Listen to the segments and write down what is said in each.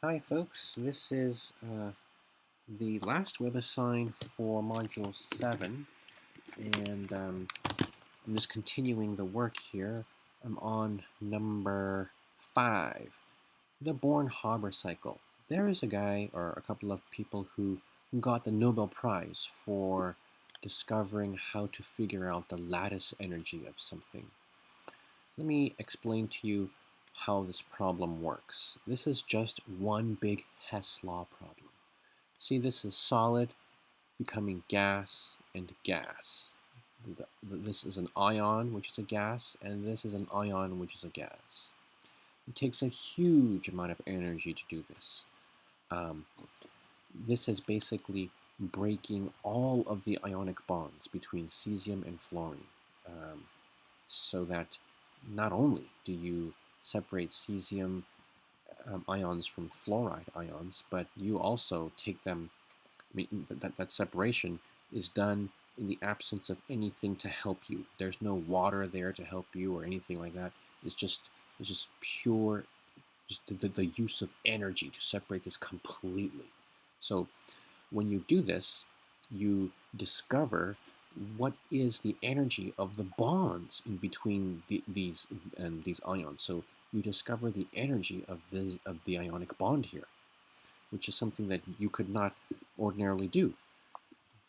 Hi folks, this is the last WebAssign for Module 7, and I'm just continuing the work here. I'm on number 5, the Born-Haber cycle. There is a guy, or a couple of people, who got the Nobel Prize for discovering how to figure out the lattice energy of something. Let me explain to you how this problem works. This is just one big Hess law problem. See, this is solid becoming gas and gas. This is an ion, which is a gas, and this is an ion, which is a gas. It takes a huge amount of energy to do this. This is basically breaking all of the ionic bonds between cesium and fluorine, so that not only do you separate cesium ions from fluoride ions, but you also take them, I mean, that separation is done in the absence of anything to help you. There's no water there to help you or anything like that. It's just pure, just the use of energy to separate this completely. So when you do this, you discover what is the energy of the bonds in between these ions. So you discover the energy of the ionic bond here, which is something that you could not ordinarily do.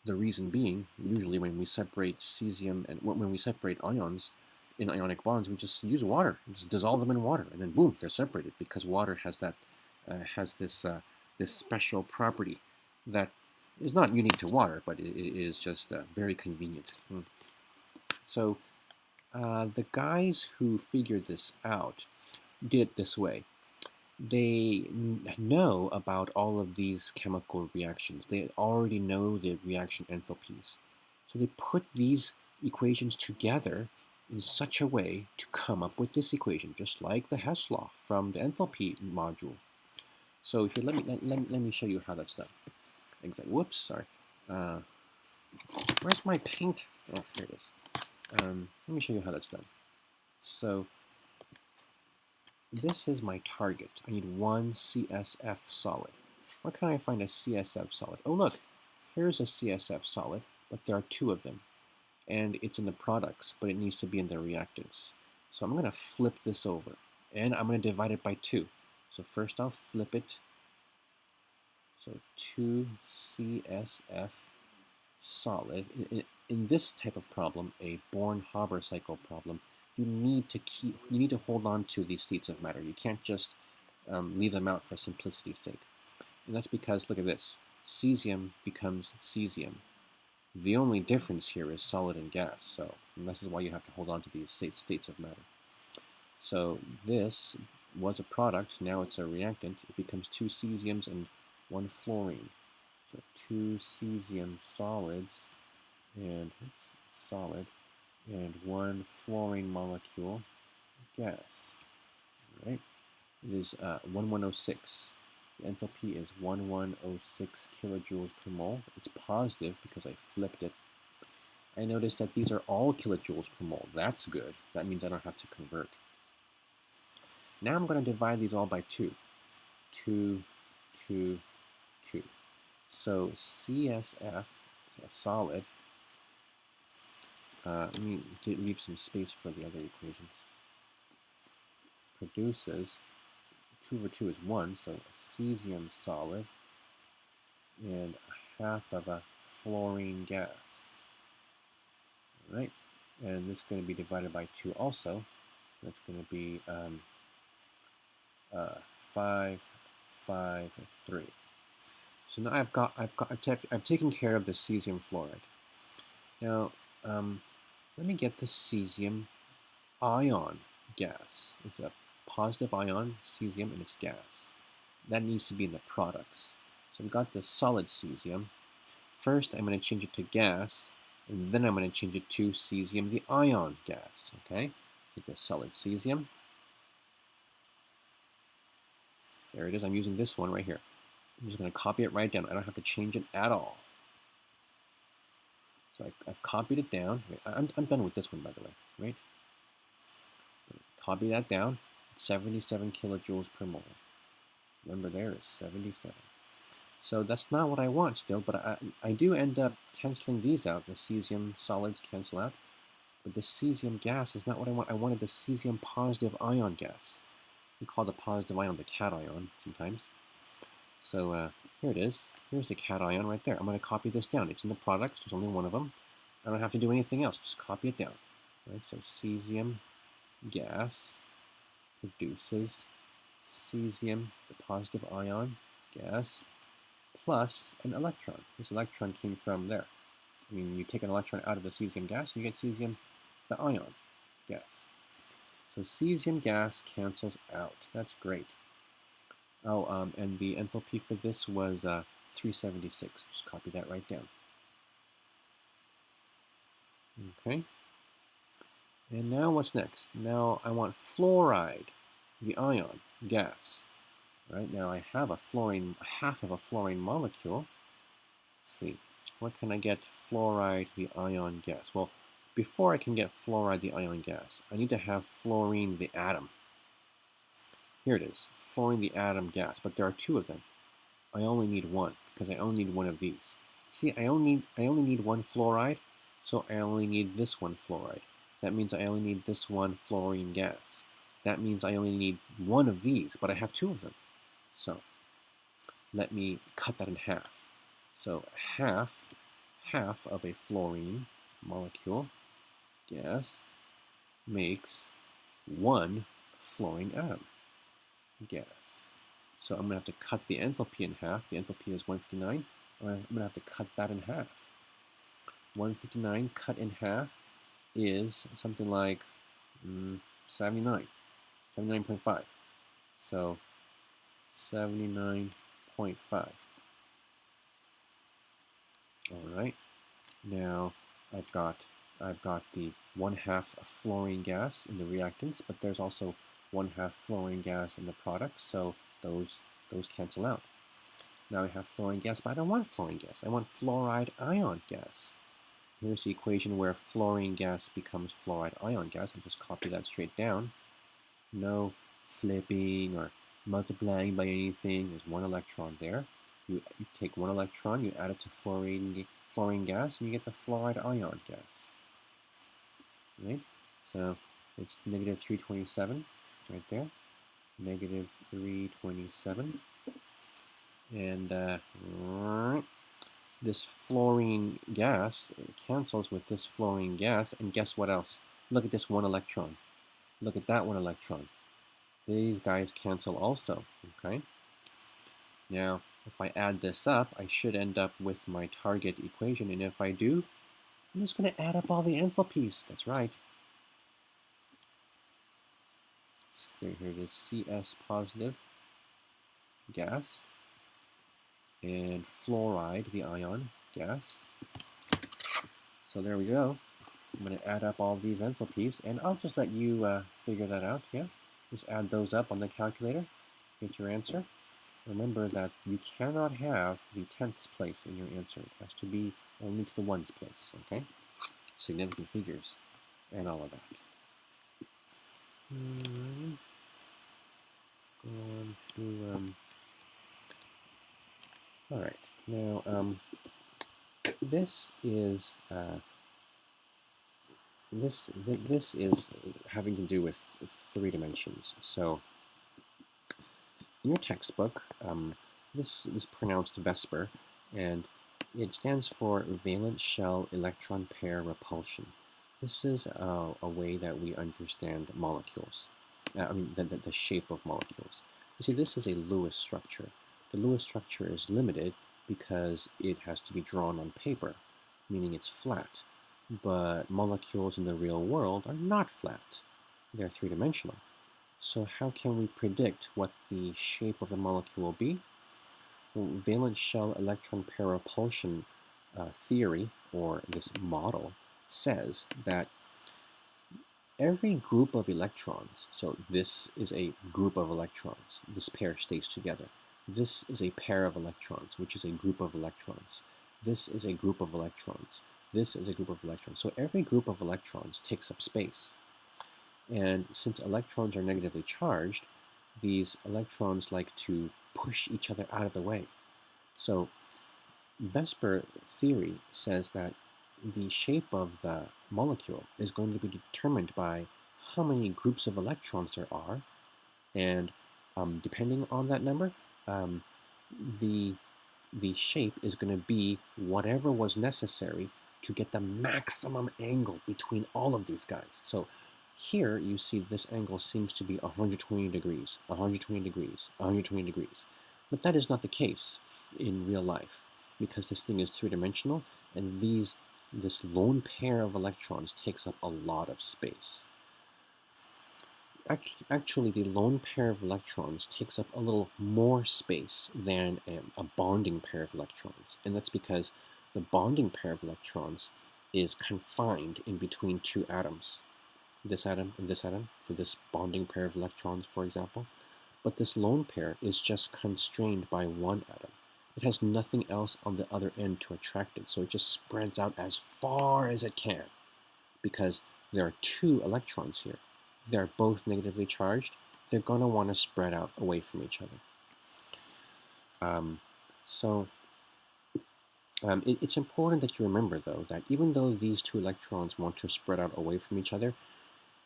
The reason being, usually when we separate cesium and when we separate ions in ionic bonds, we just use water, just dissolve them in water, and then boom, they're separated because water has that this special property that is not unique to water, but it is just very convenient. So the guys who figured this out did it this way. They know about all of these chemical reactions. They already know the reaction enthalpies. So they put these equations together in such a way to come up with this equation, just like the Hess law from the enthalpy module. So here, let me show you how that's done. Exactly. Whoops, sorry. Where's my paint? Oh, here it is. Let me show you how that's done. So this is my target. I need one CSF solid. Where can I find a CSF solid? Oh, look, here's a CSF solid, but there are two of them. And it's in the products, but it needs to be in the reactants. So I'm going to flip this over, and I'm going to divide it by 2. So first I'll flip it. So 2 CSF solid. In this type of problem, a Born-Haber cycle problem, you need to hold on to these states of matter. You can't just leave them out for simplicity's sake. And that's because, look at this, cesium becomes cesium. The only difference here is solid and gas, so and this is why you have to hold on to these states of matter. So this was a product, now it's a reactant. It becomes 2 cesiums and 1 fluorine. So 2 cesium solids and solid and 1 fluorine molecule gas. All right, it is 1106. The enthalpy is 1106 kilojoules per mole. It's positive because I flipped it. I noticed that these are all kilojoules per mole. That's good. That means I don't have to convert. Now I'm going to divide these all by 2. 2, 2, 2. So CSF, a solid, let me leave some space for the other equations, produces 2 over 2 is 1, so a cesium solid and a half of a fluorine gas. All right, and this is going to be divided by 2 also. That's going to be 5, 5, 3. So now I've taken care of the cesium fluoride. Now let me get the cesium ion gas. It's a positive ion, cesium, and it's gas. That needs to be in the products. So I've got the solid cesium. First, I'm going to change it to gas, and then I'm going to change it to cesium, the ion gas. Okay, take the solid cesium. There it is. I'm using this one right here. I'm just going to copy it right down. I don't have to change it at all. So I've copied it down. I'm done with this one, by the way, right? Copy that down. 77 kilojoules per mole. number there is 77. So that's not what I want still, but I do end up canceling these out. The cesium solids cancel out, but the cesium gas is not what I want. I wanted the cesium positive ion gas. We call the positive ion the cation sometimes. So here it is. Here's the cation right there. I'm going to copy this down. It's in the products. There's only one of them. I don't have to do anything else. Just copy it down. Right? So cesium gas produces cesium, the positive ion gas, plus an electron. This electron came from there. I mean, you take an electron out of the cesium gas, and you get cesium, the ion gas. So cesium gas cancels out. That's great. Oh, and the enthalpy for this was 376. Just copy that right down. Okay. And now what's next? Now I want fluoride, the ion gas. Right now I have a fluorine, half of a fluorine molecule. Let's see, what can I get fluoride, the ion gas? Well, before I can get fluoride, the ion gas, I need to have fluorine, the atom. Here it is, fluorine, the atom gas, but there are two of them. I only need one because I only need one of these. See, I only need one fluoride, so I only need this one fluoride. That means I only need this one fluorine gas. That means I only need one of these, but I have two of them. So let me cut that in half. So half of a fluorine molecule gas makes one fluorine atom gas. So I'm going to have to cut the enthalpy in half. The enthalpy is 159. I'm going to have to cut that in half. 159 cut in half is something like 79, 79.5. So 79.5. All right. Now I've got the 1/2 fluorine gas in the reactants, but there's also 1/2 fluorine gas in the products, so those cancel out. Now I have fluorine gas, but I don't want fluorine gas. I want fluoride ion gas. Here's the equation where fluorine gas becomes fluoride ion gas. I'll just copy that straight down. No flipping or multiplying by anything. There's one electron there. You take one electron, you add it to fluorine gas, and you get the fluoride ion gas. Right? So it's negative 327 right there. Negative 327. And this fluorine gas cancels with this fluorine gas, and guess what else? Look at this one electron. Look at that one electron. These guys cancel also, okay? Now, if I add this up, I should end up with my target equation, and if I do, I'm just going to add up all the enthalpies. That's right. So here it is, CS positive gas, and fluoride, the ion gas. So there we go. I'm going to add up all these enthalpies, and I'll just let you figure that out, yeah? Just add those up on the calculator, get your answer. Remember that you cannot have the tenths place in your answer. It has to be only to the ones place, okay? Significant figures, and all of that. Go on to, all right, now, this is having to do with 3 dimensions. So in your textbook, this is pronounced VESPR, and it stands for valence shell electron pair repulsion. This is a way that we understand molecules. I mean, the shape of molecules. You see, this is a Lewis structure. The Lewis structure is limited because it has to be drawn on paper, meaning it's flat. But molecules in the real world are not flat. They're 3-dimensional. So how can we predict what the shape of the molecule will be? Well, valence shell electron pair repulsion theory, or this model, says that every group of electrons, so this is a group of electrons, this pair stays together. This is a pair of electrons, which is a group of electrons. This is a group of electrons. This is a group of electrons. So every group of electrons takes up space. And since electrons are negatively charged, these electrons like to push each other out of the way. So Vesper theory says that the shape of the molecule is going to be determined by how many groups of electrons there are, and depending on that number, the shape is going to be whatever was necessary to get the maximum angle between all of these guys. So here you see this angle seems to be 120 degrees, 120 degrees, 120 degrees. But that is not the case in real life, because this thing is three-dimensional, and this lone pair of electrons takes up a lot of space. Actually, the lone pair of electrons takes up a little more space than a bonding pair of electrons, and that's because the bonding pair of electrons is confined in between two atoms, this atom and this atom, for this bonding pair of electrons, for example. But this lone pair is just constrained by one atom. It has nothing else on the other end to attract it, so it just spreads out as far as it can, because there are two electrons here. They're both negatively charged. They're going to want to spread out away from each other. It's important that you remember, though, that even though these two electrons want to spread out away from each other,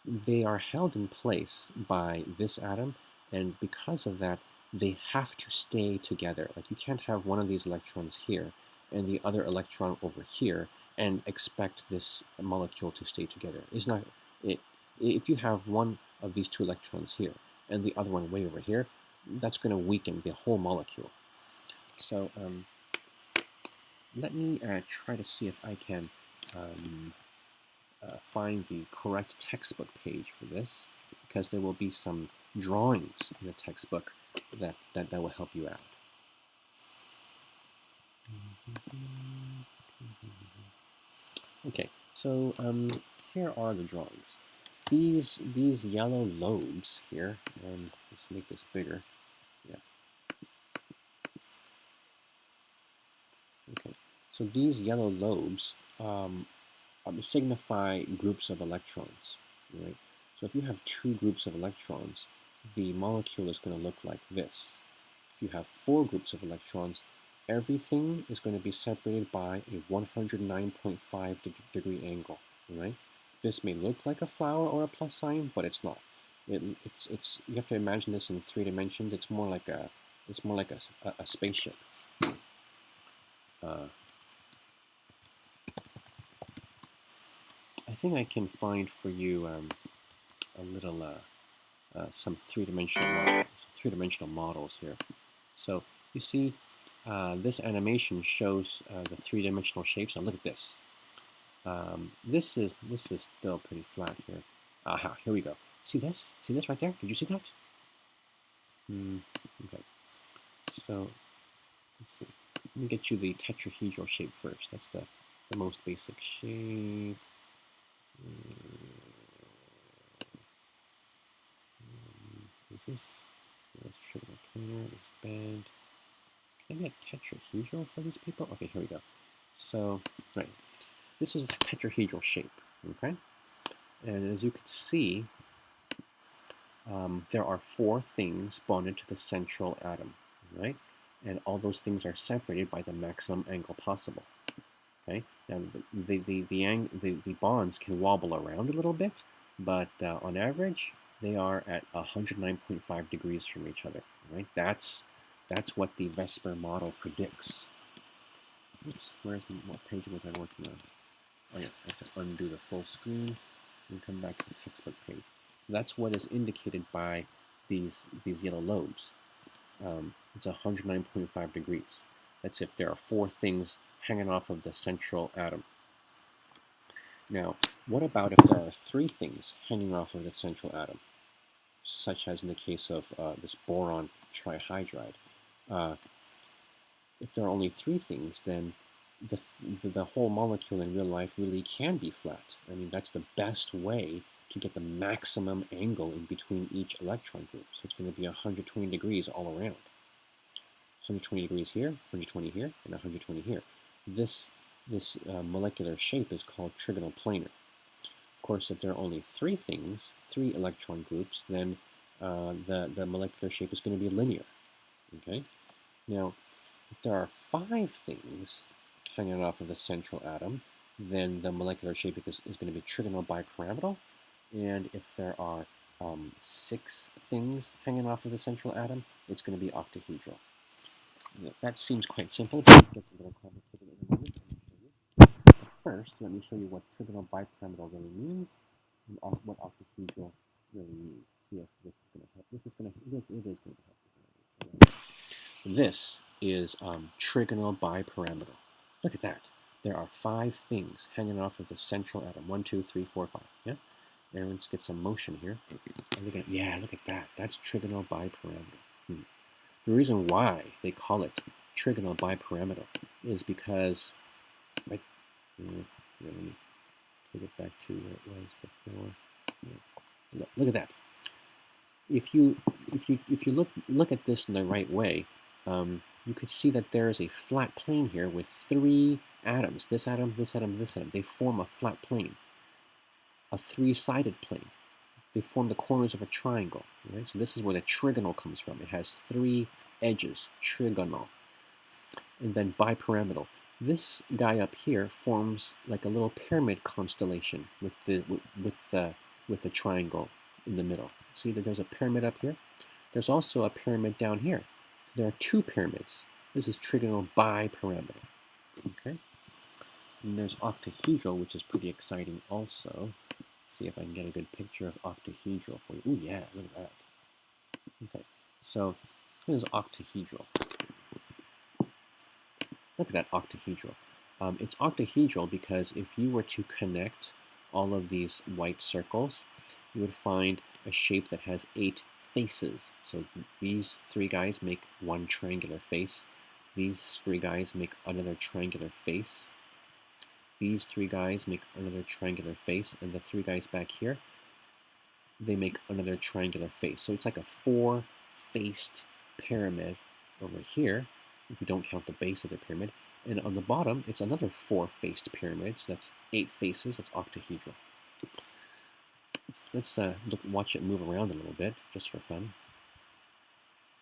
they are held in place by this atom, and because of that, they have to stay together. Like, you can't have one of these electrons here and the other electron over here and expect this molecule to stay together. It's not. If you have one of these two electrons here and the other one way over here, that's going to weaken the whole molecule. So let me try to see if I can find the correct textbook page for this, because there will be some drawings in the textbook that will help you out. Okay, so here are the drawings. These yellow lobes here, let's make this bigger. Yeah. Okay, so these yellow lobes signify groups of electrons, right? So if you have two groups of electrons, the molecule is going to look like this. If you have four groups of electrons, everything is going to be separated by a 109.5 degree angle, right? This may look like a flower or a plus sign, but it's not. It's you have to imagine this in 3 dimensions. It's more like a spaceship. I think I can find for you a little some three-dimensional models here. So you see, this animation shows the three-dimensional shapes. Now look at this. This is still pretty flat here. Aha, here we go. See this? See this right there? Did you see that? Okay. So let's see. Let me get you the tetrahedral shape first. That's the most basic shape. Is this? Let's try the planar. This band. Can I get tetrahedral for these people? Okay, here we go. So, right. This is a tetrahedral shape, okay? And as you can see, there are 4 things bonded to the central atom, right? And all those things are separated by the maximum angle possible, okay? Now, the bonds can wobble around a little bit, but on average, they are at 109.5 degrees from each other, right? That's what the Vesper model predicts. Oops, what page was I working on? Oh yes, I have to undo the full screen and come back to the textbook page. That's what is indicated by these yellow lobes. It's 109.5 degrees. That's if there are 4 things hanging off of the central atom. Now, what about if there are 3 things hanging off of the central atom, such as in the case of this boron trihydride? If there are only 3 things, then the whole molecule in real life really can be flat. I mean, that's the best way to get the maximum angle in between each electron group. So it's going to be 120 degrees all around. 120 degrees here, 120 here, and 120 here. This molecular shape is called trigonal planar. Of course, if there are only 3 things, 3 electron groups, then the molecular shape is going to be linear. Okay. Now, if there are 5 things hanging off of the central atom, then the molecular shape is going to be trigonal bipyramidal. And if there are 6 things hanging off of the central atom, it's going to be octahedral. That seems quite simple, but it gets a little complicated in a moment. First, let me show you what trigonal bipyramidal really means and what octahedral really means. See if this is going to help. This is going to. It is going to help. This is trigonal bipyramidal. Look at that. There are 5 things hanging off of the central atom. 1, 2, 3, 4, 5. Yeah. And let's get some motion here. Look at that. That's trigonal bipyramidal. The reason why they call it trigonal bipyramidal is because, right? Let me take it back to where it was before. Yeah. Look at that. If you look at this in the right way, you could see that there is a flat plane here with 3 atoms. This atom, this atom, this atom. They form a flat plane, a 3-sided plane. They form the corners of a triangle. Right? So this is where the trigonal comes from. It has 3 edges, trigonal. And then bipyramidal. This guy up here forms like a little pyramid constellation with the triangle in the middle. See that there's a pyramid up here? There's also a pyramid down here. So there are 2 pyramids. This is trigonal bipyramidal. Okay? And there's octahedral, which is pretty exciting also. Let's see if I can get a good picture of octahedral for you. Ooh, yeah, look at that. Okay, so this is octahedral. Look at that octahedral. It's octahedral because if you were to connect all of these white circles, you would find a shape that has 8 faces. So these 3 guys make one triangular face. These 3 guys make another triangular face. These 3 guys make another triangular face. And the 3 guys back here, they make another triangular face. So it's like a 4-faced pyramid over here, if we don't count the base of the pyramid. And on the bottom, it's another 4-faced pyramid. So that's 8 faces. That's octahedral. Let's watch it move around a little bit, just for fun.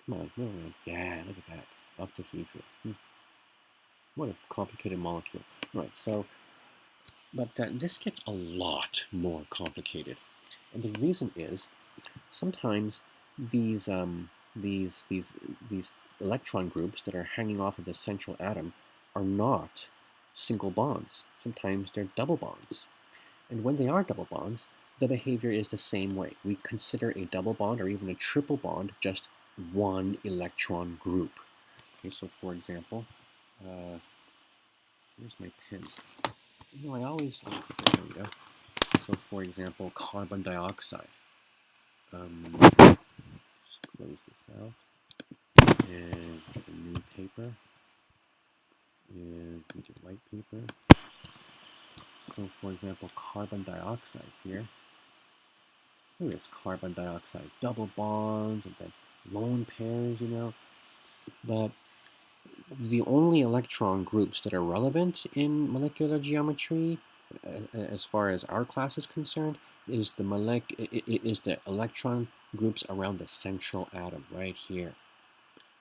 Come on, move around. Yeah, look at that. Octahedral. What a complicated molecule. All right, so, but this gets a lot more complicated. And the reason is, sometimes these electron groups that are hanging off of the central atom are not single bonds. Sometimes they're double bonds. And when they are double bonds, the behavior is the same way. We consider a double bond or even a triple bond just one electron group. Okay, so for example, here's my pen. You know, I always, there we go. So for example, carbon dioxide. Close this out. And get a new paper. And make it white paper. So for example, carbon dioxide here. Here is carbon dioxide, double bonds and then lone pairs, you know. But the only electron groups that are relevant in molecular geometry, as far as our class is concerned, is the electron groups around the central atom right here.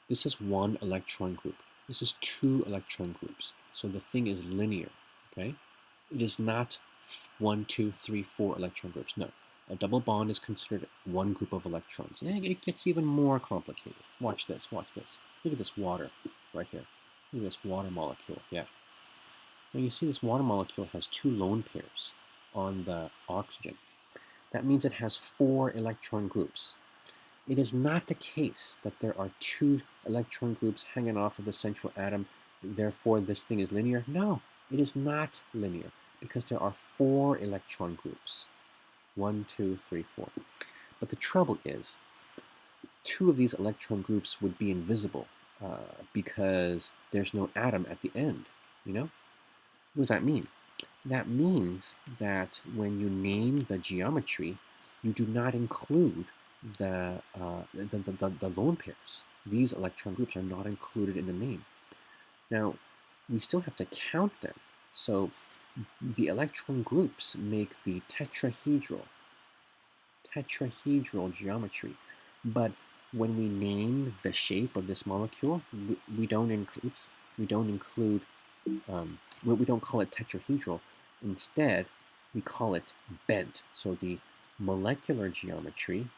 This is 1 electron group. This is 2 electron groups. So the thing is linear, okay? It is not 1, 2, 3, 4 electron groups. No. A double bond is considered 1 group of electrons. And it gets even more complicated. Watch this, watch this. Look at this water right here. Look at this water molecule, yeah. Now you see this water molecule has 2 lone pairs on the oxygen. That means it has 4 electron groups. It is not the case that there are 2 electron groups hanging off of the central atom, therefore this thing is linear. No, it is not linear because there are 4 electron groups. 1, 2, 3, 4. But the trouble is, 2 of these electron groups would be invisible because there's no atom at the end, you know? What does that mean? That means that when you name the geometry, you do not include the lone pairs. These electron groups are not included in the name. Now, we still have to count them. So the electron groups make the tetrahedral geometry. But when we name the shape of this molecule, we don't include, we don't call it tetrahedral. Instead, we call it bent. So the molecular geometry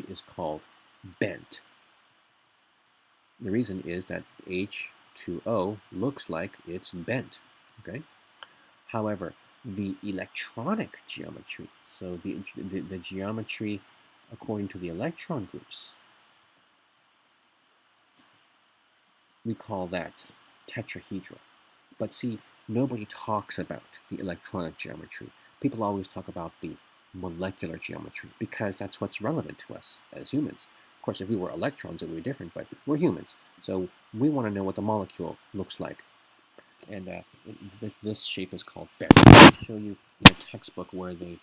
is called bent. The reason is that H2O looks like it's bent. Okay. However, the electronic geometry, so the geometry according to the electron groups, we call that tetrahedral. But see, nobody talks about the electronic geometry. People always talk about the molecular geometry because that's what's relevant to us as humans. Of course, if we were electrons, it would be different, but we're humans. So we want to know what the molecule looks like. And this shape is called bent. I'll show you in a textbook where they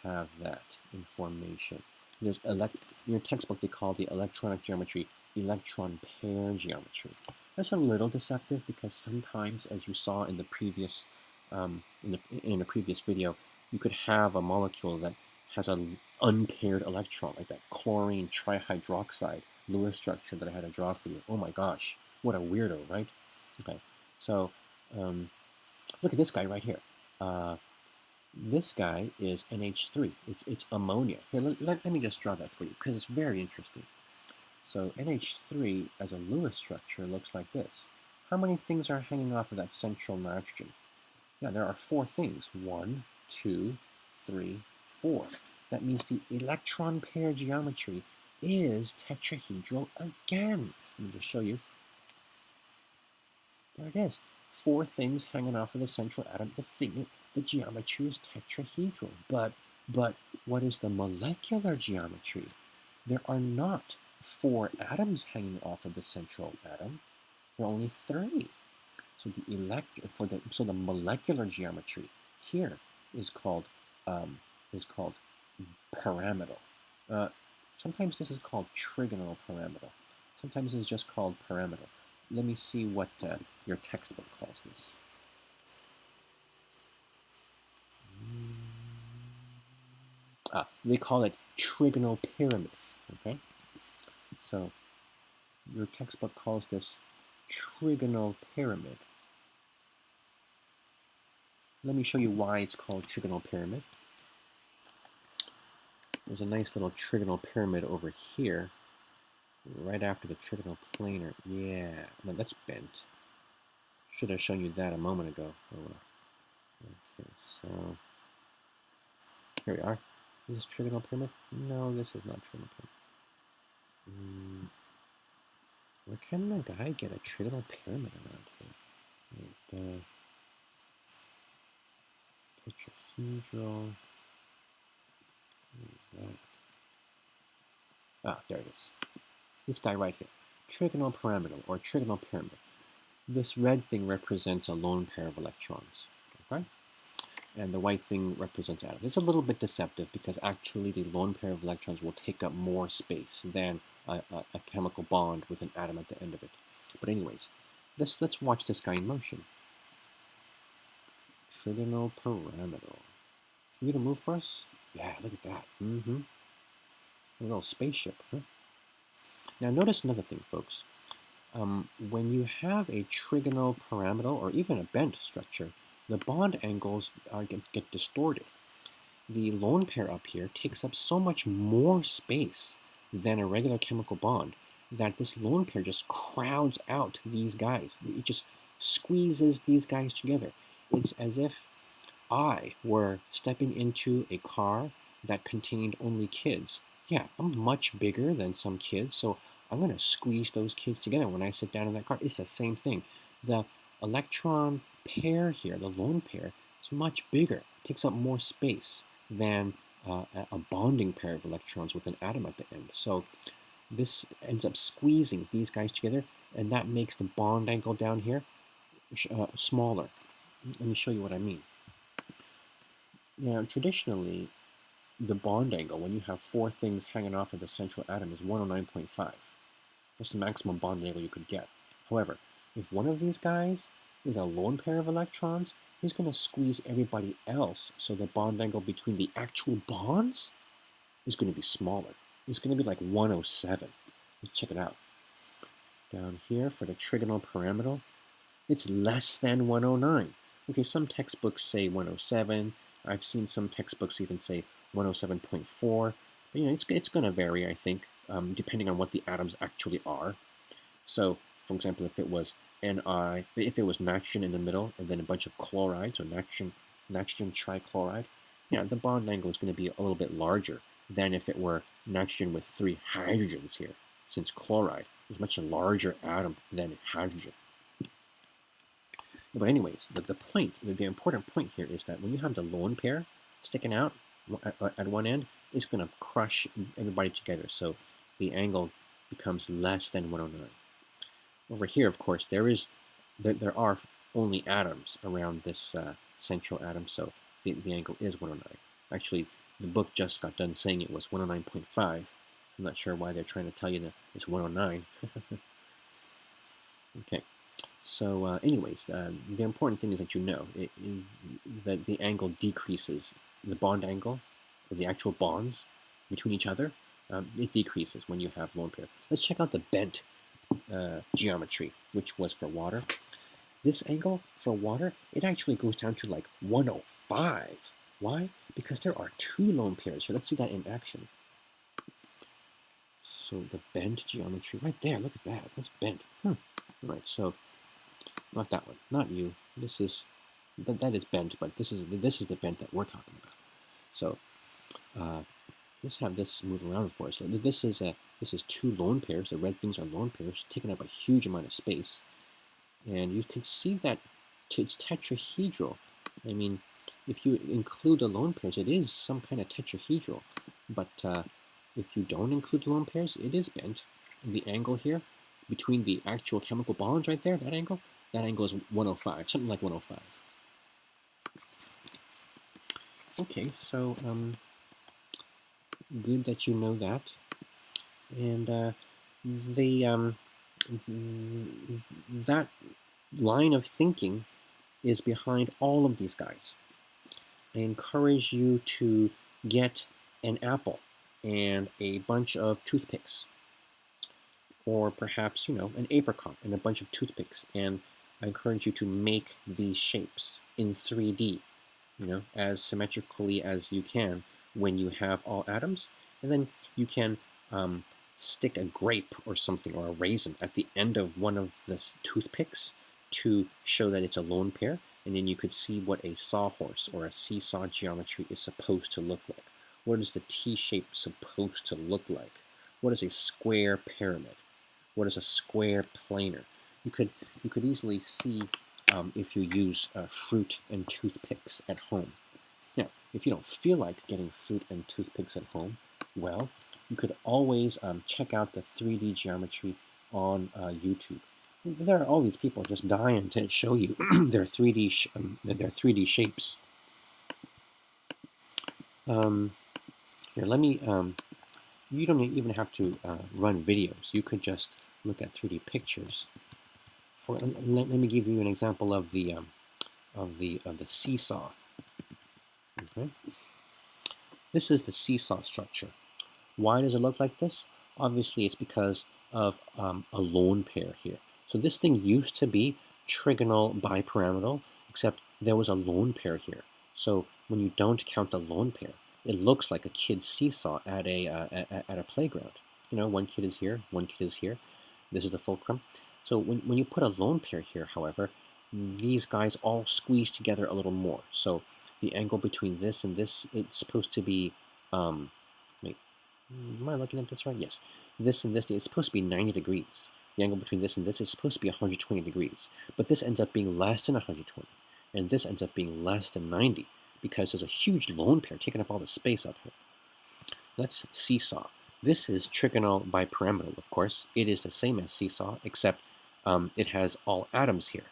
have that information. There's in your textbook they call the electronic geometry electron pair geometry. That's a little deceptive because sometimes, as you saw in the previous in a previous video, you could have a molecule that has an unpaired electron, like that chlorine trihydroxide Lewis structure that I had to draw for you. Oh my gosh, what a weirdo, right? Okay, so look at this guy right here. This guy is NH3. It's ammonia. Here, let me just draw that for you because it's very interesting. So NH3 as a Lewis structure looks like this. How many things are hanging off of that central nitrogen? Yeah, there are 4 things. 1, 2, 3, 4. That means the electron pair geometry is tetrahedral again. Let me just show you. There it is. 4 things hanging off of the central atom. The geometry is tetrahedral. But what is the molecular geometry? There are not 4 atoms hanging off of the central atom. There are only 3. So the molecular geometry here is called pyramidal. Sometimes this is called trigonal pyramidal. Sometimes it's just called pyramidal. Let me see what your textbook calls this. They call it trigonal pyramid. Okay, so your textbook calls this trigonal pyramid. Let me show you why it's called trigonal pyramid. There's a nice little trigonal pyramid over here, right after the trigonal planar. Yeah, no, that's bent. Should have shown you that a moment ago. Oh well. Okay, so here we are. Is this trigonal pyramid? No, this is not trigonal pyramid. Where can the guy get a trigonal pyramid around here? Tetrahedral. There it is. This guy right here. Trigonal pyramidal, or trigonal pyramid. This red thing represents a lone pair of electrons. Okay? And the white thing represents atoms. It's a little bit deceptive because actually the lone pair of electrons will take up more space than a chemical bond with an atom at the end of it. But anyways, let's watch this guy in motion. Trigonal pyramidal. You gonna move for us? Yeah, look at that. A little spaceship, huh? Now notice another thing, folks. When you have a trigonal pyramidal or even a bent structure, the bond angles get distorted. The lone pair up here takes up so much more space than a regular chemical bond that this lone pair just crowds out these guys. It just squeezes these guys together. It's as if I were stepping into a car that contained only kids. Yeah, I'm much bigger than some kids, so I'm going to squeeze those kids together when I sit down in that car. It's the same thing. The electron pair here, the lone pair, is much bigger. It takes up more space than a bonding pair of electrons with an atom at the end. So this ends up squeezing these guys together, and that makes the bond angle down here smaller. Let me show you what I mean. Now, traditionally, the bond angle, when you have 4 things hanging off of the central atom, is 109.5. That's the maximum bond angle you could get. However, if one of these guys is a lone pair of electrons, he's going to squeeze everybody else, so the bond angle between the actual bonds is going to be smaller. It's going to be like 107. Let's check it out. Down here for the trigonal pyramidal, it's less than 109. Okay, some textbooks say 107. I've seen some textbooks even say 107.4. But it's going to vary, I think, depending on what the atoms actually are. So, for example, if it was if it was nitrogen in the middle and then a bunch of chlorides, or nitrogen trichloride, yeah, the bond angle is going to be a little bit larger than if it were nitrogen with 3 hydrogens here, since chloride is much a larger atom than hydrogen. But anyways, the important point here is that when you have the lone pair sticking out at one end, it's going to crush everybody together, so the angle becomes less than 109. Over here, of course, there are only atoms around this central atom, so the angle is 109. Actually, the book just got done saying it was 109.5. I'm not sure why they're trying to tell you that it's 109. Okay, so anyways, the important thing is that you know that the angle decreases, the bond angle, or the actual bonds between each other, it decreases when you have lone pair. Let's check out the bent geometry, which was for water. This angle for water, it actually goes down to like 105. Why? Because there are 2 lone pairs here. Let's see that in action. So the bent geometry, right there, look at that. That's bent. All right, so not that one, not you. This is that is bent, but this is the bent that we're talking about. So let's have this move around for us. This is 2 lone pairs. The red things are lone pairs, taking up a huge amount of space. And you can see that it's tetrahedral. I mean, if you include the lone pairs, it is some kind of tetrahedral. But if you don't include the lone pairs, it is bent. And the angle here, between the actual chemical bonds right there, that angle is 105, something like 105. Okay, so good that you know that. And that line of thinking is behind all of these guys. I encourage you to get an apple and a bunch of toothpicks, or perhaps, an apricot and a bunch of toothpicks, and I encourage you to make these shapes in 3D, as symmetrically as you can when you have all atoms, and then you can stick a grape or something, or a raisin at the end of one of the toothpicks to show that it's a lone pair, and then you could see what a sawhorse or a seesaw geometry is supposed to look like. What is the T-shape supposed to look like? What is a square pyramid? What is a square planar? You could easily see if you use fruit and toothpicks at home. Now, if you don't feel like getting fruit and toothpicks at home, well, you could always check out the 3D geometry on YouTube. There are all these people just dying to show you their 3D shapes. Here, let me. You don't even have to run videos. You could just look at 3D pictures. Let me give you an example of the seesaw. Okay, this is the seesaw structure. Why does it look like this? Obviously, it's because of a lone pair here. So this thing used to be trigonal bipyramidal, except there was a lone pair here. So when you don't count the lone pair, it looks like a kid's seesaw at a playground. One kid is here, one kid is here. This is the fulcrum. So when you put a lone pair here, however, these guys all squeeze together a little more. So the angle between this and this, it's supposed to be, wait, am I looking at this right? Yes. This and this, it's supposed to be 90 degrees. The angle between this and this is supposed to be 120 degrees. But this ends up being less than 120. And this ends up being less than 90, because there's a huge lone pair taking up all the space up here. Let's seesaw. This is trigonal bipyramidal, of course. It is the same as seesaw, except it has all atoms here,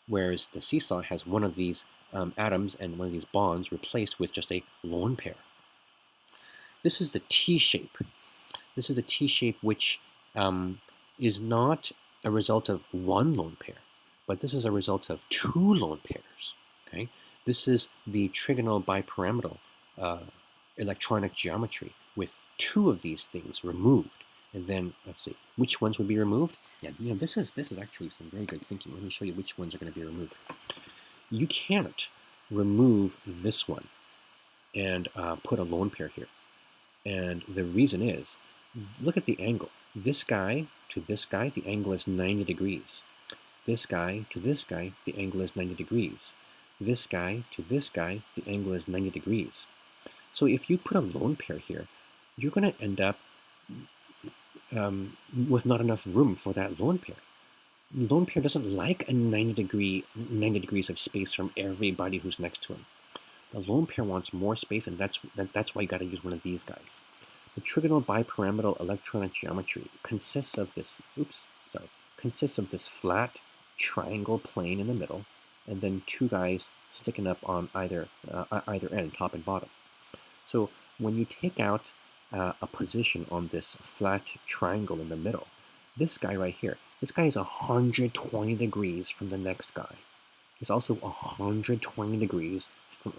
whereas the seesaw has one of these atoms and one of these bonds replaced with just a lone pair. This is the T-shape. This is the T-shape, which is not a result of one lone pair, but this is a result of 2 lone pairs. Okay, this is the trigonal bipyramidal electronic geometry with two of these things removed. And then let's see which ones would be removed. Yeah, this is actually some very good thinking. Let me show you which ones are going to be removed. You can't remove this one and put a lone pair here. And the reason is, look at the angle. This guy to this guy, the angle is 90 degrees. This guy to this guy, the angle is 90 degrees. This guy to this guy, the angle is 90 degrees. So if you put a lone pair here, you're going to end up with not enough room for that lone pair. The lone pair doesn't like a 90 degrees of space from everybody who's next to him. The lone pair wants more space, and that's why you got to use one of these guys. The trigonal bipyramidal electronic geometry consists of this flat triangle plane in the middle, and then two guys sticking up on either end, top and bottom. So when you take out a position on this flat triangle in the middle, this guy right here, this guy is 120 degrees from the next guy. It's also 120 degrees from,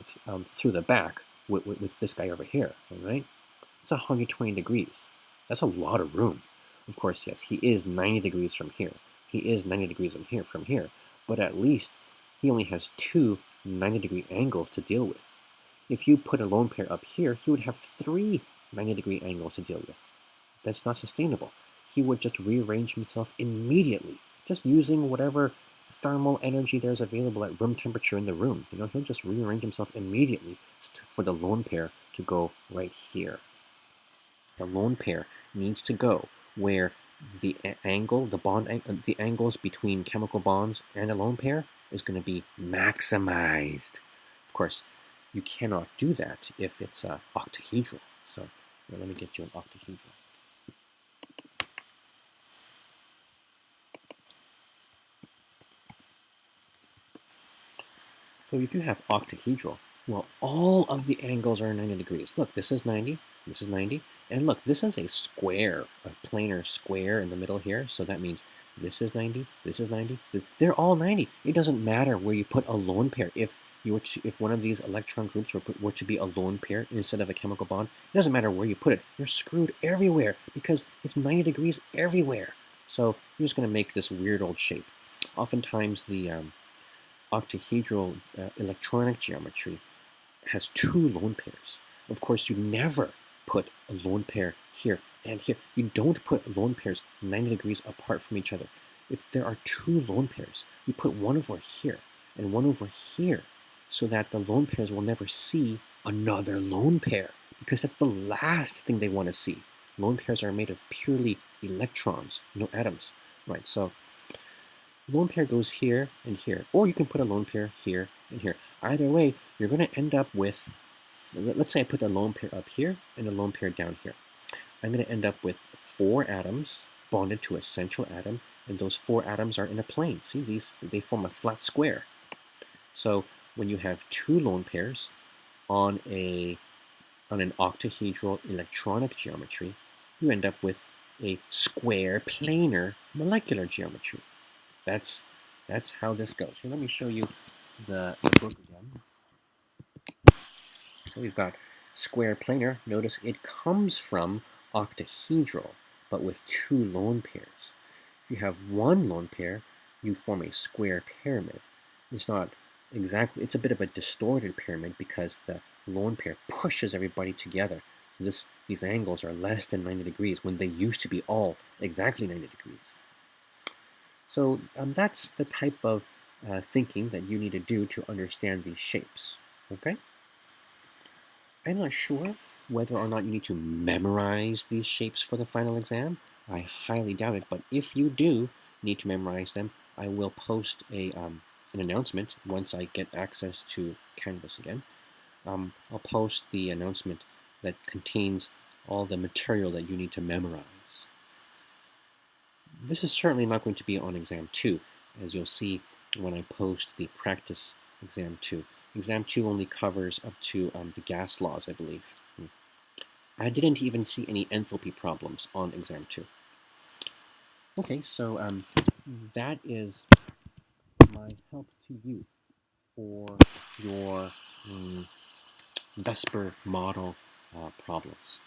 through the back with this guy over here, right? It's 120 degrees. That's a lot of room. Of course, yes, he is 90 degrees from here. He is 90 degrees from here, but at least he only has two 90-degree angles to deal with. If you put a lone pair up here, he would have three 90-degree angles to deal with. That's not sustainable. He would just rearrange himself immediately, just using whatever thermal energy there's available at room temperature in the room. He'll just rearrange himself immediately for the lone pair to go right here. The lone pair needs to go where the angles between chemical bonds and a lone pair is going to be maximized. Of course, you cannot do that if it's octahedral. So let me get you an octahedral. So if you have octahedral, well, all of the angles are 90 degrees. Look, this is 90, this is 90, and look, this is a square, a planar square in the middle here, so that means this is 90, this is 90, they're all 90. It doesn't matter where you put a lone pair. If one of these electron groups were to be a lone pair instead of a chemical bond, it doesn't matter where you put it. You're screwed everywhere because it's 90 degrees everywhere. So you're just going to make this weird old shape. Oftentimes the octahedral electronic geometry has two lone pairs. Of course, you never put a lone pair here and here. You don't put lone pairs 90 degrees apart from each other. If there are two lone pairs, you put one over here and one over here so that the lone pairs will never see another lone pair, because that's the last thing they want to see. Lone pairs are made of purely electrons, no atoms, right? So lone pair goes here and here, or you can put a lone pair here and here. Either way, you're going to end up with, let's say I put a lone pair up here and a lone pair down here. I'm going to end up with 4 atoms bonded to a central atom, and those 4 atoms are in a plane. See, they form a flat square. So when you have 2 lone pairs on an octahedral electronic geometry, you end up with a square planar molecular geometry. That's how this goes. So let me show you the book again. So we've got square planar. Notice it comes from octahedral, but with 2 lone pairs. If you have 1 lone pair, you form a square pyramid. It's not exactly, it's a bit of a distorted pyramid because the lone pair pushes everybody together. So these angles are less than 90 degrees when they used to be all exactly 90 degrees. So that's the type of thinking that you need to do to understand these shapes, okay? I'm not sure whether or not you need to memorize these shapes for the final exam. I highly doubt it, but if you do need to memorize them, I will post an announcement once I get access to Canvas again. I'll post the announcement that contains all the material that you need to memorize. This is certainly not going to be on exam 2, as you'll see when I post the practice exam 2. Exam 2 only covers up to the gas laws, I believe. I didn't even see any enthalpy problems on exam 2. Okay, so that is my help to you. for your Vesper model problems.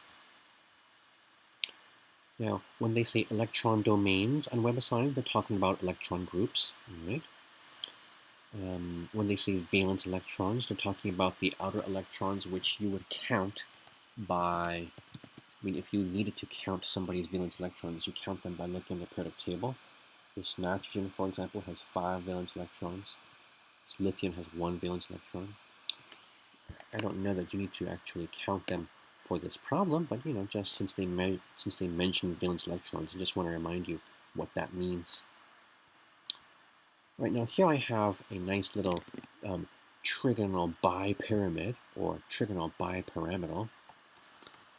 Now, when they say electron domains on WebAssign, they're talking about electron groups, right? When they say valence electrons, they're talking about the outer electrons which you would count by, if you needed to count somebody's valence electrons, you count them by looking at the periodic table. This nitrogen, for example, has 5 valence electrons. This lithium has 1 valence electron. I don't know that you need to actually count them for this problem, but just since they mention valence electrons, I just want to remind you what that means. Right now, here I have a nice little trigonal bipyramid or trigonal bipyramidal,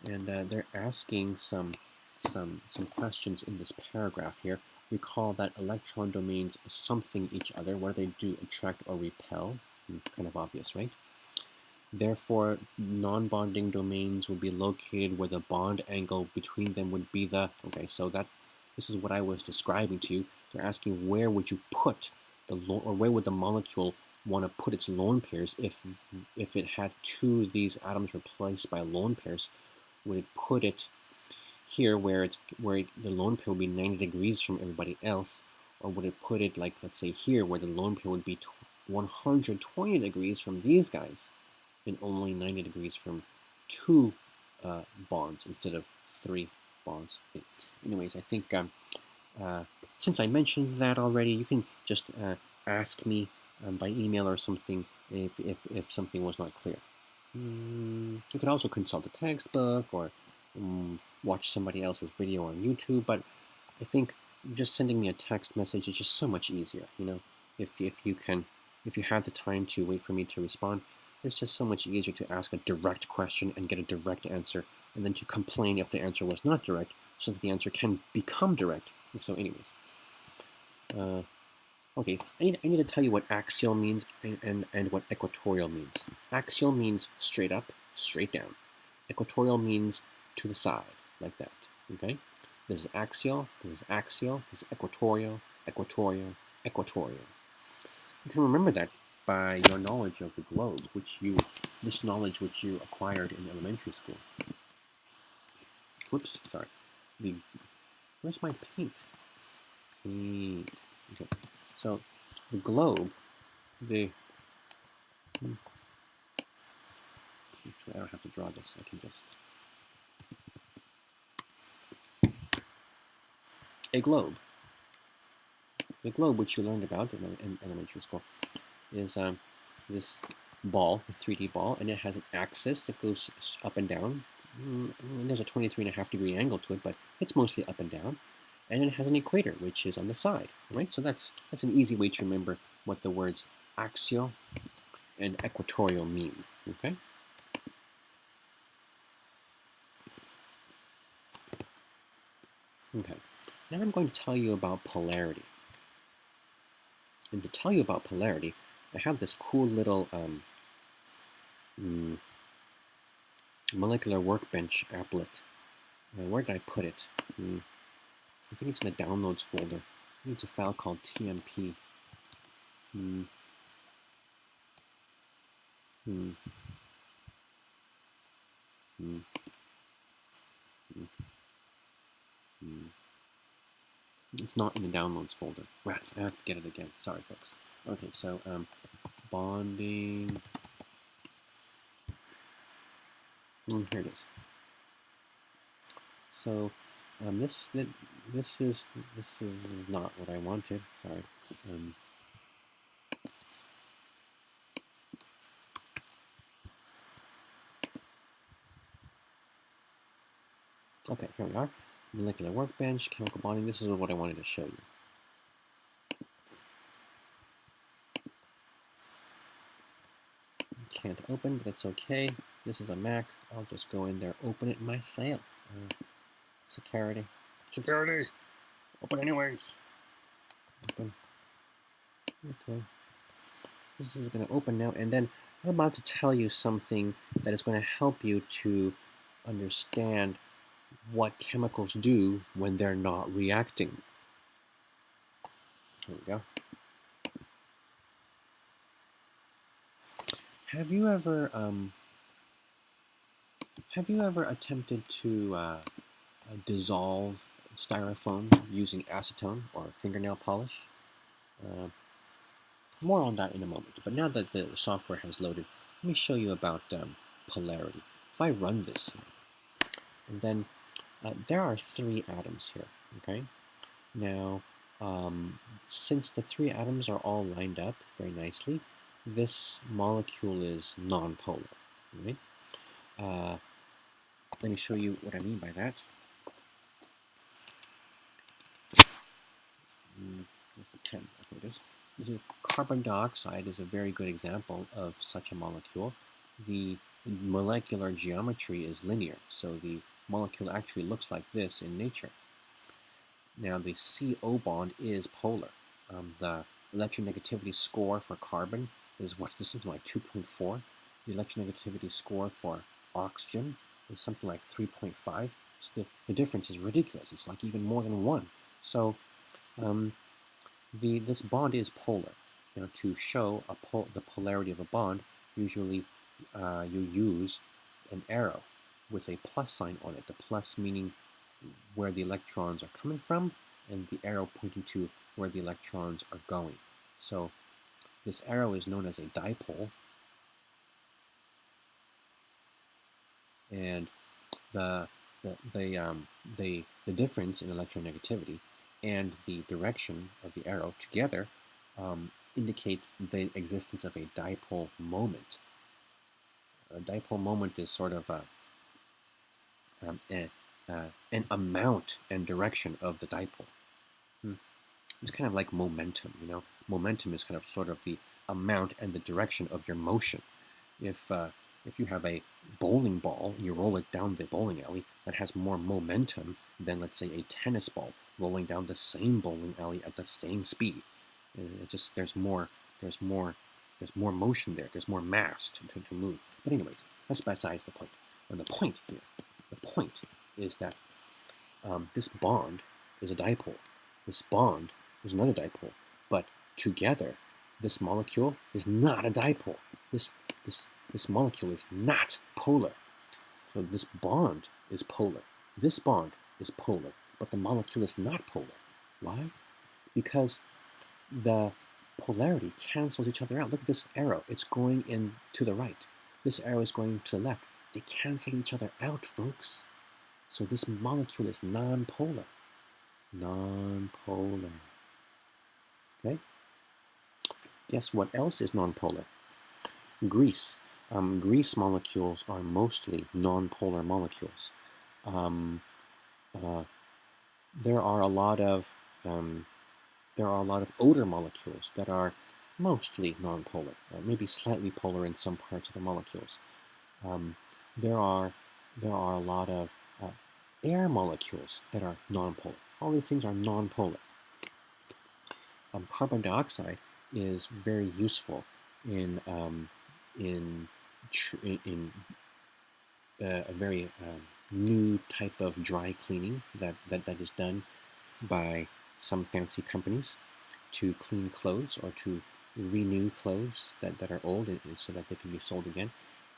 and they're asking some questions in this paragraph here. Recall that electron domains something each other. What do they do? Attract or repel? Kind of obvious, right? Therefore, non-bonding domains would be located where the bond angle between them would be the, okay, so this is what I was describing to you. They're asking where would you put the, or where would the molecule want to put its lone pairs if it had 2 of these atoms replaced by lone pairs? Would it put it here where the lone pair would be 90 degrees from everybody else, or would it put it, like, let's say here, where the lone pair would be 120 degrees from these guys, and only 90 degrees from 2 bonds instead of 3 bonds? Okay. Anyways, I think since I mentioned that already, you can just ask me by email or something if something was not clear. You could also consult a textbook or watch somebody else's video on YouTube, but I think just sending me a text message is just so much easier. If you have the time to wait for me to respond, it's just so much easier to ask a direct question and get a direct answer, and then to complain if the answer was not direct, so that the answer can become direct. So anyways, okay, I need to tell you what axial means and what equatorial means. Axial means straight up, straight down. Equatorial means to the side, like that, okay? This is axial, this is equatorial, equatorial, equatorial. You can remember that by your knowledge of the globe, this knowledge which you acquired in elementary school. Whoops, sorry. Where's my paint? Okay. So the globe, actually I don't have to draw this. I can just a globe. The globe, which you learned about in elementary school, is this ball, a 3D ball, and it has an axis that goes up and down. There's a 23.5 degree angle to it, but it's mostly up and down. And it has an equator, which is on the side, right? So that's an easy way to remember what the words axial and equatorial mean, okay? Okay, now I'm going to tell you about polarity. And to tell you about polarity, I have this cool little molecular workbench applet. Where did I put it? I think it's in the downloads folder. I think it's a file called TMP. It's not in the downloads folder. Rats, I have to get it again. Sorry, folks. Okay, so bonding. Here it is. So this is not what I wanted. Sorry. Okay, here we are. Molecular workbench, chemical bonding. This is what I wanted to show you. Can't open, but it's okay. This is a Mac. I'll just go in there, open it myself. Security. Open anyways. Open. Okay. This is going to open now, and then I'm about to tell you something that is going to help you to understand what chemicals do when they're not reacting. Here we go. Have you ever attempted to dissolve styrofoam using acetone or fingernail polish? Uh, More on that in a moment. But now that the software has loaded, let me show you about polarity. If I run this here, and then there are 3 atoms here. Okay. Now, since the 3 atoms are all lined up very nicely, this molecule is nonpolar. Right? Let me show you what I mean by that. Where's the pen? Okay, this is carbon dioxide is a very good example of such a molecule. The molecular geometry is linear, so the molecule actually looks like this in nature. Now the CO bond is polar. The electronegativity score for carbon is something like 2.4. The electronegativity score for oxygen is something like 3.5. So the difference is ridiculous. It's like even more than 1. So this bond is polar. Now, to show the polarity of a bond, usually you use an arrow with a plus sign on it. The plus meaning where the electrons are coming from, and the arrow pointing to where the electrons are going. So this arrow is known as a dipole, and the difference in electronegativity and the direction of the arrow together indicate the existence of a dipole moment. A dipole moment is sort of an amount and direction of the dipole. It's kind of like momentum, you know. Momentum is kind of sort of the amount and the direction of your motion. If you have a bowling ball and you roll it down the bowling alley, that has more momentum than, let's say, a tennis ball rolling down the same bowling alley at the same speed. There's more motion there. There's more mass to move. But anyways, that's besides the point. And the point is that this bond is a dipole. This bond is another dipole. But together, this molecule is not a dipole. This molecule is not polar. So this bond is polar. This bond is polar, but the molecule is not polar. Why? Because the polarity cancels each other out. Look at this arrow. It's going in to the right. This arrow is going to the left. They cancel each other out, folks. So this molecule is nonpolar. Nonpolar. Okay? Guess what else is nonpolar? Grease. Grease molecules are mostly nonpolar molecules. There are a lot of odor molecules that are mostly nonpolar, maybe slightly polar in some parts of the molecules. There are a lot of air molecules that are nonpolar. All these things are nonpolar. Carbon dioxide is very useful in a very new type of dry cleaning that is done by some fancy companies to clean clothes or to renew clothes that are old so that they can be sold again.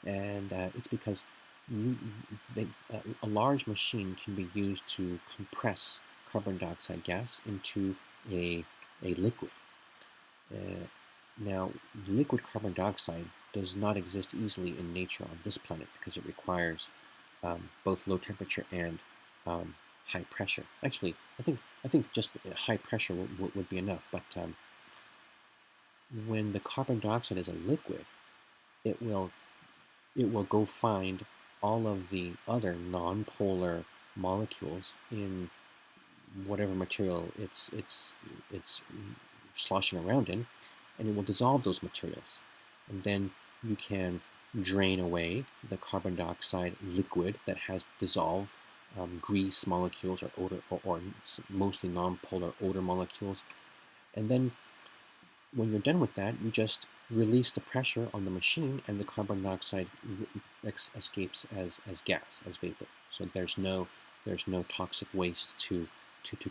And it's because a large machine can be used to compress carbon dioxide gas into a liquid. Now, liquid carbon dioxide does not exist easily in nature on this planet because it requires both low temperature and high pressure. Actually, I think just high pressure would be enough. But when the carbon dioxide is a liquid, it will go find all of the other non-polar molecules in whatever material it's sloshing around in, and it will dissolve those materials. And then you can drain away the carbon dioxide liquid that has dissolved grease molecules or odor or mostly non-polar odor molecules. And then when you're done with that, you just release the pressure on the machine, and the carbon dioxide escapes as gas, as vapor. So there's no toxic waste to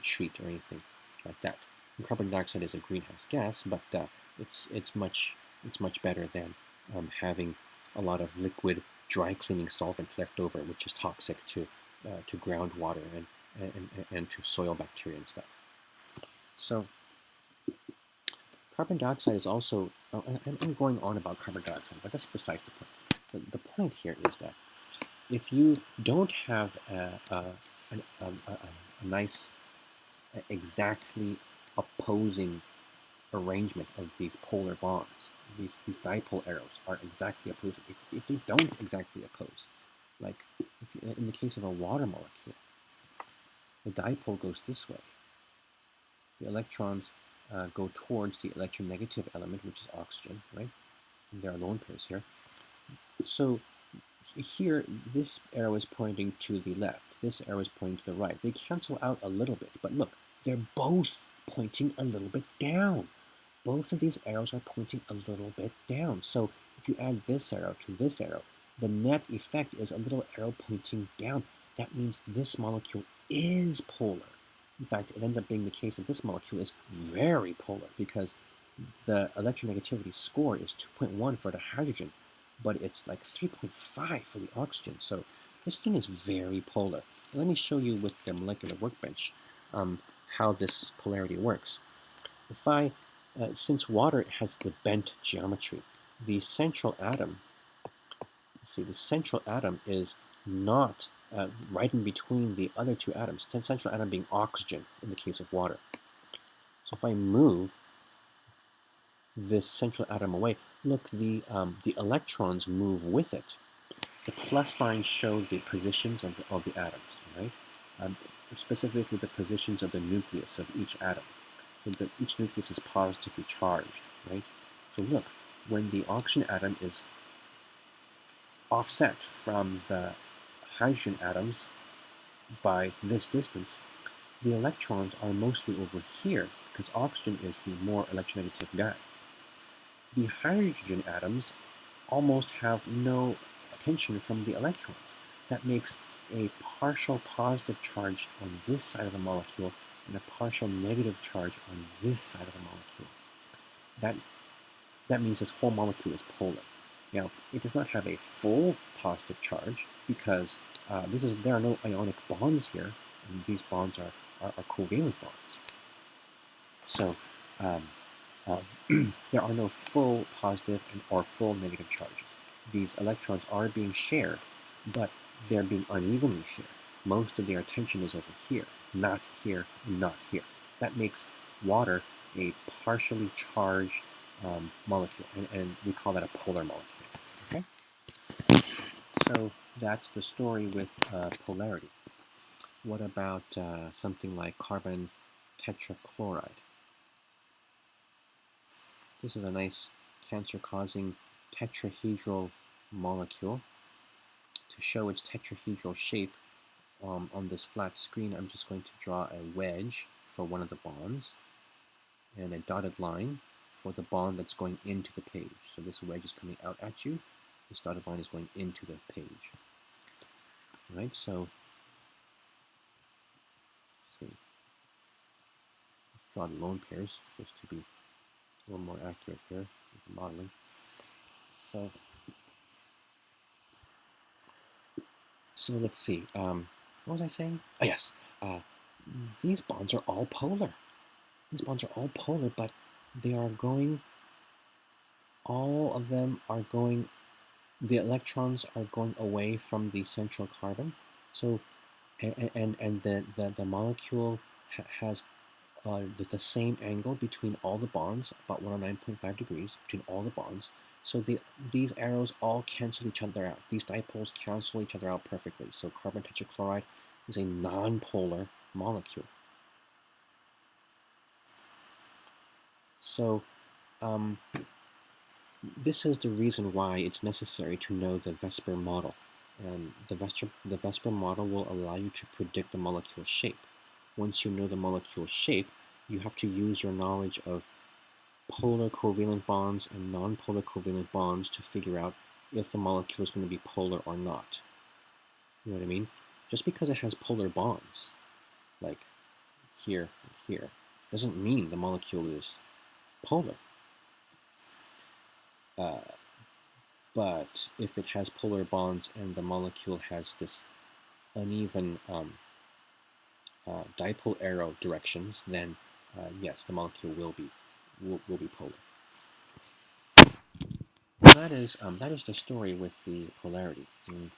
treat or anything like that. And carbon dioxide is a greenhouse gas, but it's much better than having a lot of liquid dry cleaning solvent left over, which is toxic to groundwater and to soil bacteria and stuff. So carbon dioxide is also, I'm going on about carbon dioxide, but that's besides the point. The point here is that if you don't have a nice, exactly opposing arrangement of these polar bonds, these dipole arrows are exactly opposing. If they don't exactly oppose, like in the case of a water molecule, the dipole goes this way. The electrons go towards the electronegative element, which is oxygen, right? And there are lone pairs here. So here, this arrow is pointing to the left. This arrow is pointing to the right. They cancel out a little bit, but look, they're both pointing a little bit down. Both of these arrows are pointing a little bit down. So if you add this arrow to this arrow, the net effect is a little arrow pointing down. That means this molecule is polar. In fact, it ends up being the case that this molecule is very polar because the electronegativity score is 2.1 for the hydrogen, but it's like 3.5 for the oxygen. So this thing is very polar. Let me show you with the molecular workbench how this polarity works. If I, since water has the bent geometry, the central atom, the central atom is not right in between the other two atoms, the central atom being oxygen in the case of water. So if I move this central atom away, look, the electrons move with it. The plus signs show the positions of the atoms, right? Specifically the positions of the nucleus of each atom. So each nucleus is positively charged, right? So look, when the oxygen atom is offset from the hydrogen atoms by this distance, the electrons are mostly over here because oxygen is the more electronegative guy. The hydrogen atoms almost have no attention from the electrons. That makes a partial positive charge on this side of the molecule and a partial negative charge on this side of the molecule. That means this whole molecule is polar. Now, it does not have a full positive charge because there are no ionic bonds here, and these bonds are covalent bonds. So there are no full positive or full negative charges. These electrons are being shared, but they're being unevenly shared. Most of their attention is over here, not here, not here. That makes water a partially charged molecule, and we call that a polar molecule. Okay? So that's the story with polarity. What about something like carbon tetrachloride? This is a nice cancer-causing tetrahedral molecule. To show its tetrahedral shape on this flat screen, I'm just going to draw a wedge for one of the bonds and a dotted line for the bond that's going into the page. So this wedge is coming out at you. This dotted line is going into the page. All right, so let's draw the lone pairs just to be a little more accurate here with the modeling. So let's see. What was I saying? Oh, yes. These bonds are all polar. These bonds are all polar, but they are going. All of them are going. The electrons are going away from the central carbon. So, and the molecule has the same angle between all the bonds, about 109.5 degrees between all the bonds. So these arrows all cancel each other out. These dipoles cancel each other out perfectly. So carbon tetrachloride is a nonpolar molecule. So this is the reason why it's necessary to know the VSEPR model. And the VSEPR model will allow you to predict the molecule shape. Once you know the molecule shape, you have to use your knowledge of polar covalent bonds and non-polar covalent bonds to figure out if the molecule is going to be polar or not. You know what I mean? Just because it has polar bonds, like here and here, doesn't mean the molecule is polar. but if it has polar bonds and the molecule has this uneven dipole arrow directions, then yes, the molecule will be polar. That is the story with the polarity. Okay,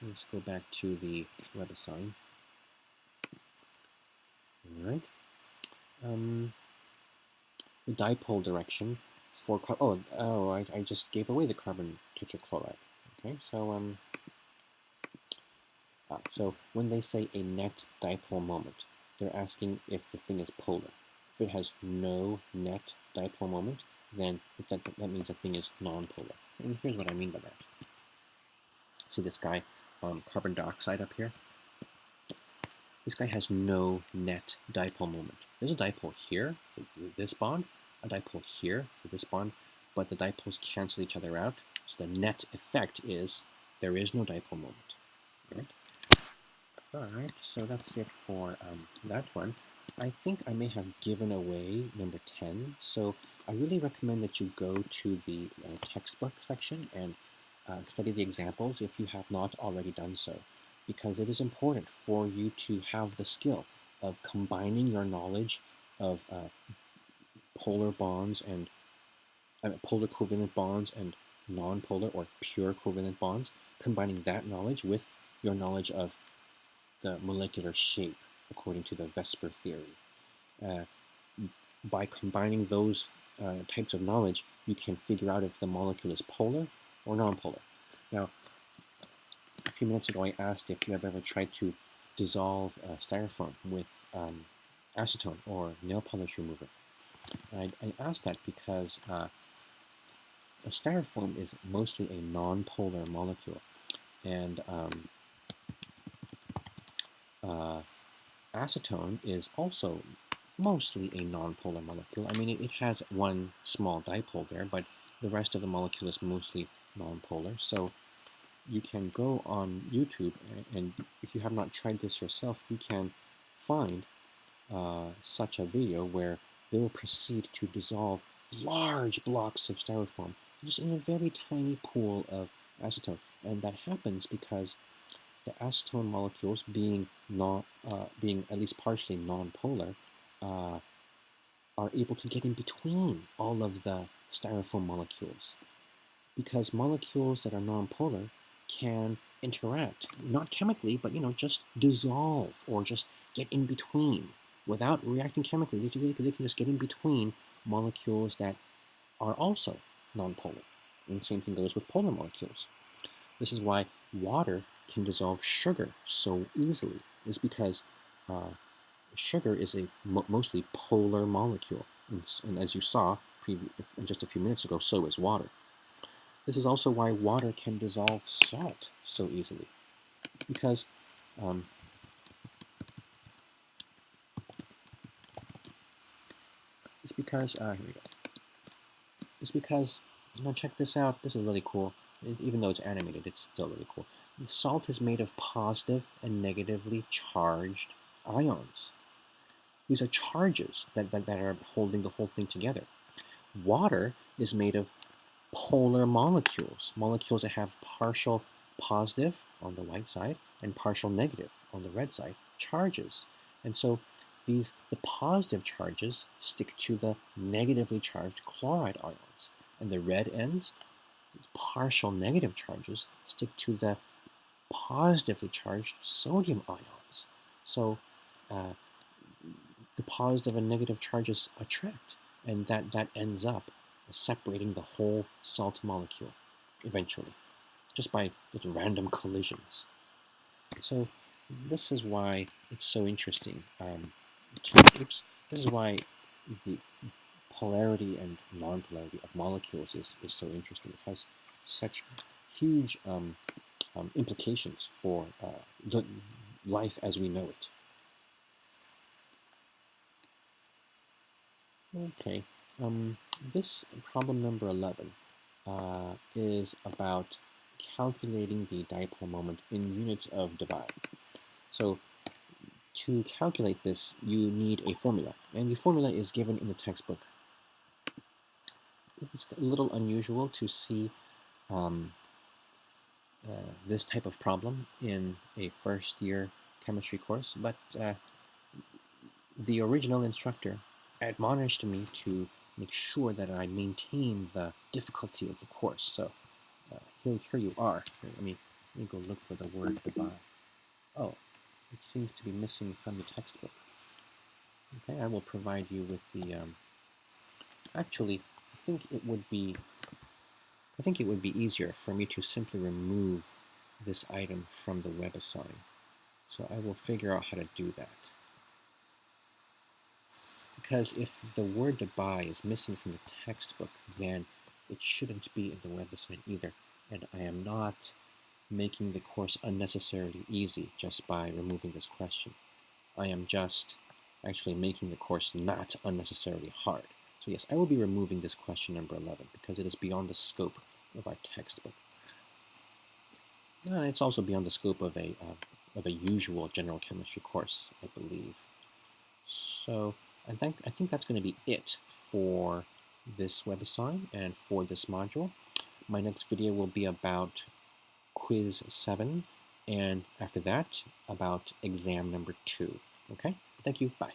let's go back to the WebAssign. All right. The dipole direction for I just gave away the carbon tetrachloride. Okay, so when they say a net dipole moment, they're asking if the thing is polar. If it has no net dipole moment, then that means the thing is nonpolar. And here's what I mean by that. See this guy, carbon dioxide up here? This guy has no net dipole moment. There's a dipole here for this bond, a dipole here for this bond, but the dipoles cancel each other out, so the net effect is there is no dipole moment. Alright, so that's it for that one. I think I may have given away number 10, so I really recommend that you go to the textbook section and study the examples if you have not already done so, because it is important for you to have the skill of combining your knowledge of polar bonds and polar covalent bonds and non-polar or pure covalent bonds, combining that knowledge with your knowledge of the molecular shape according to the Vesper theory. By combining those types of knowledge, you can figure out if the molecule is polar or nonpolar. Now, a few minutes ago I asked if you have ever tried to dissolve styrofoam with acetone or nail polish remover. And I asked that because a styrofoam is mostly a nonpolar molecule, and acetone is also mostly a nonpolar molecule. I mean, it has one small dipole there, but the rest of the molecule is mostly nonpolar. So you can go on YouTube, and if you have not tried this yourself, you can find such a video where they will proceed to dissolve large blocks of styrofoam just in a very tiny pool of acetone. And that happens because the acetone molecules, being at least partially nonpolar, are able to get in between all of the styrofoam molecules. Because molecules that are nonpolar can interact, not chemically, but just dissolve or just get in between without reacting chemically. They can just get in between molecules that are also nonpolar. And the same thing goes with polar molecules. This is why water can dissolve sugar so easily, is because sugar is a mostly polar molecule. And as you saw just a few minutes ago, so is water. This is also why water can dissolve salt so easily, because here we go. It's because, now check this out. This is really cool. Even though it's animated, it's still really cool. The salt is made of positive and negatively charged ions. These are charges that are holding the whole thing together. Water is made of polar molecules, molecules that have partial positive on the white side and partial negative on the red side charges. And so the positive charges stick to the negatively charged chloride ions, and the red ends, partial negative charges, stick to the positively charged sodium ions. So the positive and negative charges attract, and that ends up separating the whole salt molecule eventually, just by random collisions. So this is why it's so interesting. This is why the polarity and non-polarity of molecules is so interesting. It has such huge implications for the life as we know it. Okay, this problem number 11 is about calculating the dipole moment in units of divide. So to calculate this, you need a formula, and the formula is given in the textbook. It's a little unusual to see this type of problem in a first-year chemistry course, but the original instructor admonished me to make sure that I maintain the difficulty of the course. So here you are. Let me go look for the word goodbye. Oh, it seems to be missing from the textbook. Okay, I will provide you with the. Actually, I think it would be easier for me to simply remove this item from the WebAssign. So I will figure out how to do that. Because if the word to buy is missing from the textbook, then it shouldn't be in the WebAssign either. And I am not making the course unnecessarily easy just by removing this question. I am just actually making the course not unnecessarily hard. So yes, I will be removing this question number 11 because it is beyond the scope of our textbook. It's also beyond the scope of a usual general chemistry course, I believe. So I think that's going to be it for this WebAssign and for this module. My next video will be about quiz 7, and after that, about exam number 2. Okay? Thank you. Bye.